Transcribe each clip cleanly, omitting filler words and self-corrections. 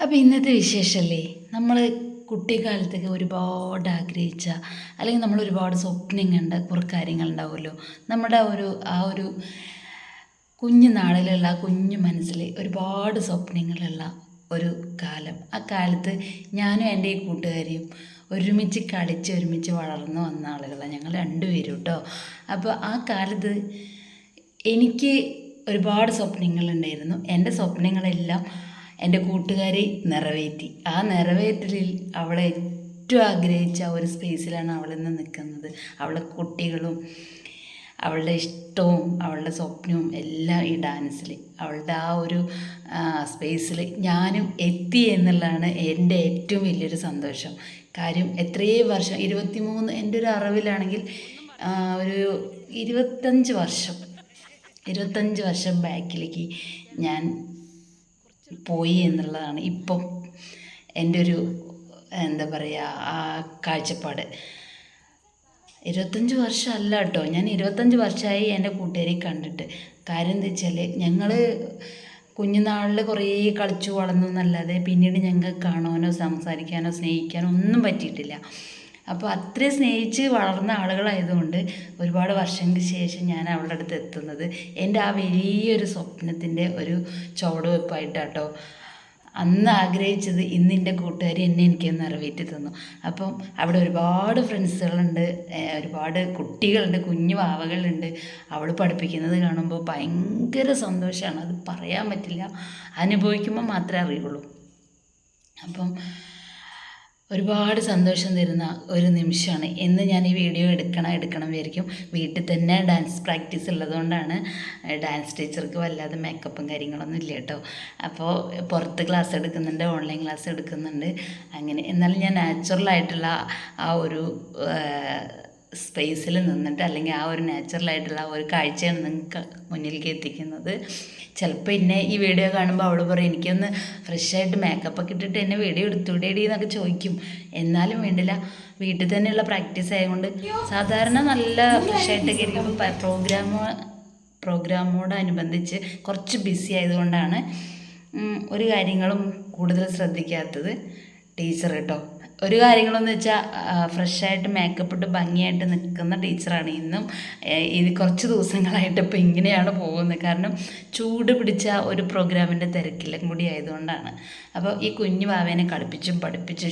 അപ്പോൾ ഇന്നത്തെ വിശേഷമല്ലേ, നമ്മൾ കുട്ടിക്കാലത്തൊക്കെ ഒരുപാട് ആഗ്രഹിച്ച അല്ലെങ്കിൽ നമ്മൾ ഒരുപാട് സ്വപ്നം കണ്ട കുറേ കാര്യങ്ങളുണ്ടാവുമല്ലോ. നമ്മുടെ ആ ഒരു കുഞ്ഞു നാളിലുള്ള കുഞ്ഞു മനസ്സിൽ ഒരുപാട് സ്വപ്നങ്ങളുള്ള ഒരു കാലം. ആ കാലത്ത് ഞാനും എൻ്റെ ഈ കൂട്ടുകാരിയും ഒരുമിച്ച് കളിച്ച് ഒരുമിച്ച് വളർന്നു വന്ന ആളുകളാണ് ഞങ്ങൾ രണ്ടുപേരും കേട്ടോ. അപ്പോൾ ആ കാലത്ത് എനിക്ക് ഒരുപാട് സ്വപ്നങ്ങളുണ്ടായിരുന്നു. എൻ്റെ സ്വപ്നങ്ങളെല്ലാം എൻ്റെ കൂട്ടുകാരി നിറവേറ്റി. ആ നിറവേറ്റലിൽ അവളെ ഏറ്റവും ആഗ്രഹിച്ച ഒരു സ്പേസിലാണ് അവളിന്ന് നിൽക്കുന്നത്. അവളെ കുട്ടികളും അവളുടെ ഇഷ്ടവും അവളുടെ സ്വപ്നവും എല്ലാം ഈ ഡാൻസിൽ, അവളുടെ ആ ഒരു സ്പേസിൽ ഞാനും എത്തി എന്നുള്ളതാണ് എൻ്റെ ഏറ്റവും വലിയൊരു സന്തോഷം. കാര്യം എത്രയോ വർഷം, 23, എൻ്റെ ഒരു അറിവിലാണെങ്കിൽ ഒരു 25 വർഷം ബാക്കിലേക്ക് ഞാൻ പോയി എന്നുള്ളതാണ് ഇപ്പം എൻ്റെ ഒരു എന്താ പറയുക ആ കാഴ്ചപ്പാട്. 25 വർഷമല്ല കേട്ടോ, ഞാൻ 25 വർഷമായി എൻ്റെ കൂട്ടുകാരെ കണ്ടിട്ട്. കാര്യം എന്താ വെച്ചാൽ ഞങ്ങൾ കുഞ്ഞുനാളിൽ കുറേ കളിച്ചു വളർന്നു എന്നല്ലാതെ പിന്നീട് ഞങ്ങൾക്ക് കാണാനോ സംസാരിക്കാനോ സ്നേഹിക്കാനോ ഒന്നും പറ്റിയിട്ടില്ല. അപ്പോൾ അത്രയും സ്നേഹിച്ച് വളർന്ന ആളുകളായതുകൊണ്ട് ഒരുപാട് വർഷങ്ങൾക്ക് ശേഷം ഞാൻ അവളുടെ അടുത്ത് എത്തുന്നത് എൻ്റെ ആ വലിയൊരു സ്വപ്നത്തിൻ്റെ ഒരു ചുവടുവെപ്പായിട്ടാട്ടോ. അന്ന് ആഗ്രഹിച്ചത് ഇന്ന് എൻ്റെ കൂട്ടുകാരി എനിക്ക് നിറവേറ്റി തന്നു. അപ്പം അവിടെ ഒരുപാട് ഫ്രണ്ട്സുകളുണ്ട്, ഒരുപാട് കുട്ടികളുണ്ട്, കുഞ്ഞു വാവകളുണ്ട്. അവൾ പഠിപ്പിക്കുന്നത് കാണുമ്പോൾ ഭയങ്കര സന്തോഷമാണ്. അത് പറയാൻ പറ്റില്ല, അനുഭവിക്കുമ്പോൾ മാത്രമേ അറിയുള്ളൂ. അപ്പം ഒരുപാട് സന്തോഷം തരുന്ന ഒരു നിമിഷമാണ്. എന്ന് ഞാൻ ഈ വീഡിയോ എടുക്കണം വിചാരിക്കും. വീട്ടിൽ തന്നെ ഡാൻസ് പ്രാക്ടീസ് ഉള്ളതുകൊണ്ടാണ് ഡാൻസ് ടീച്ചർക്ക് വല്ലാതെ മേക്കപ്പും കാര്യങ്ങളൊന്നും ഇല്ല കേട്ടോ. അപ്പോൾ പുറത്ത് ക്ലാസ് എടുക്കുന്നുണ്ട്, ഓൺലൈൻ ക്ലാസ് എടുക്കുന്നുണ്ട്. അങ്ങനെ എന്നാലും ഞാൻ നാച്ചുറലായിട്ടുള്ള ആ ഒരു സ്പേസിൽ നിന്നിട്ട് അല്ലെങ്കിൽ ആ ഒരു നാച്ചുറലായിട്ടുള്ള ഒരു കാഴ്ചയാണ് നിങ്ങൾക്ക് മുന്നിലേക്ക് എത്തിക്കുന്നത്. ചിലപ്പോൾ എന്നെ ഈ വീഡിയോ കാണുമ്പോൾ അവൾ പറയും എനിക്കൊന്ന് ഫ്രഷായിട്ട് മേക്കപ്പൊക്കെ ഇട്ടിട്ട് എന്നെ വീഡിയോ എടുത്തുവിടേടി എന്നൊക്കെ ചോദിക്കും. എന്നാലും വേണ്ടില്ല, വീട്ടിൽ തന്നെയുള്ള പ്രാക്ടീസ് ആയതുകൊണ്ട് സാധാരണ നല്ല ഫ്രഷായിട്ടൊക്കെ ഇരിക്കുമ്പോൾ പ്രോഗ്രാമോടനുബന്ധിച്ച് കുറച്ച് ബിസി ആയതുകൊണ്ടാണ് ഒരു കാര്യങ്ങളും കൂടുതൽ ശ്രദ്ധിക്കാത്തത് ടീച്ചർ കേട്ടോ. ഒരു കാര്യങ്ങളെന്ന് വെച്ചാൽ ഫ്രഷായിട്ട് മേക്കപ്പ് ഇട്ട് ഭംഗിയായിട്ട് നിൽക്കുന്ന ടീച്ചറാണ്. ഇന്നും ഇത് കുറച്ച് ദിവസങ്ങളായിട്ട് ഇപ്പോൾ ഇങ്ങനെയാണ് പോകുന്നത്. കാരണം ചൂട് പിടിച്ച ഒരു പ്രോഗ്രാമിൻ്റെ തിരക്കിലും കൂടി ആയതുകൊണ്ടാണ്. അപ്പോൾ ഈ കുഞ്ഞു വാവേനെ പഠിപ്പിച്ചും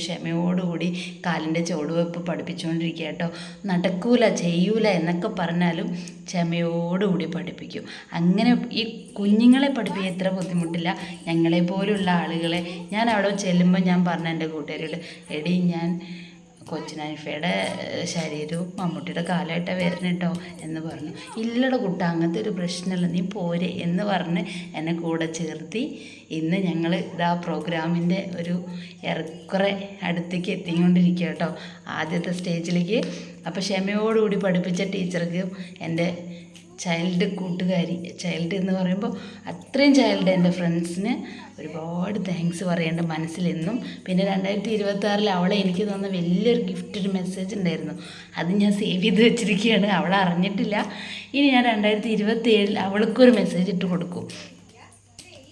ക്ഷമയോടുകൂടി കാലിൻ്റെ ചുവടുവെപ്പ് പഠിപ്പിച്ചുകൊണ്ടിരിക്കുക കേട്ടോ. നടക്കൂല ചെയ്യൂല എന്നൊക്കെ പറഞ്ഞാലും ക്ഷമയോടുകൂടി പഠിപ്പിക്കും. അങ്ങനെ ഈ കുഞ്ഞുങ്ങളെ പഠിപ്പിക്കാൻ എത്ര ബുദ്ധിമുട്ടില്ല. ഞങ്ങളെപ്പോലുള്ള ആളുകളെ ഞാൻ അവിടെ ചെല്ലുമ്പോൾ ഞാൻ പറഞ്ഞ എൻ്റെ കൂട്ടുകാരോട്, എടി ഞാൻ കൊച്ചിനാനിഫയുടെ ശരീരവും മമ്മൂട്ടിയുടെ കാലമായിട്ടാണ് വരുന്നത് കേട്ടോ എന്ന് പറഞ്ഞു. ഇല്ലട കുട്ട, അങ്ങനത്തെ ഒരു പ്രശ്നമല്ല, നീ പോരെ എന്ന് പറഞ്ഞ് എന്നെ കൂടെ ചേർത്തി ഇന്ന് ഞങ്ങൾ ഇതാ പ്രോഗ്രാമിൻ്റെ ഒരു ഏറെക്കുറെ അടുത്തേക്ക് എത്തിക്കൊണ്ടിരിക്കുക കേട്ടോ, ആദ്യത്തെ സ്റ്റേജിലേക്ക്. അപ്പോൾ ക്ഷമയോടുകൂടി പഠിപ്പിച്ച ടീച്ചർക്കും എൻ്റെ ചൈൽഡ് എന്ന് പറയുമ്പോൾ അത്രയും ചൈൽഡ് എൻ്റെ ഫ്രണ്ട്സിന് ഒരുപാട് താങ്ക്സ് പറയേണ്ട മനസ്സിലെന്നും. പിന്നെ 2026 അവളെ എനിക്ക് തന്ന വലിയൊരു ഗിഫ്റ്റ്, ഒരു മെസ്സേജ് ഉണ്ടായിരുന്നു. അത് ഞാൻ സേവ് ചെയ്ത് വെച്ചിരിക്കുകയാണ്. അവൾ അറിഞ്ഞിട്ടില്ല. ഇനി ഞാൻ 2027 അവൾക്കൊരു മെസ്സേജ് ഇട്ട് കൊടുക്കും.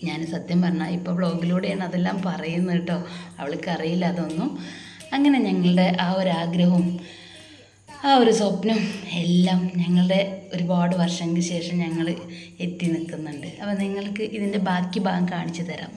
ഞാൻ സത്യം പറഞ്ഞാൽ ഇപ്പോൾ ബ്ലോഗിലൂടെയാണ് അതെല്ലാം പറയുന്നത് കേട്ടോ, അവൾക്കറിയില്ല അതൊന്നും. അങ്ങനെ ഞങ്ങളുടെ ആ ഒരു ആഗ്രഹവും ആ ഒരു സ്വപ്നം എല്ലാം ഞങ്ങളുടെ ഒരുപാട് വർഷങ്ങൾക്ക് ശേഷം ഞങ്ങൾ എത്തി നിൽക്കുന്നുണ്ട്. അപ്പോൾ നിങ്ങൾക്ക് ഇതിൻ്റെ ബാക്കി ഭാഗം കാണിച്ചു തരാം.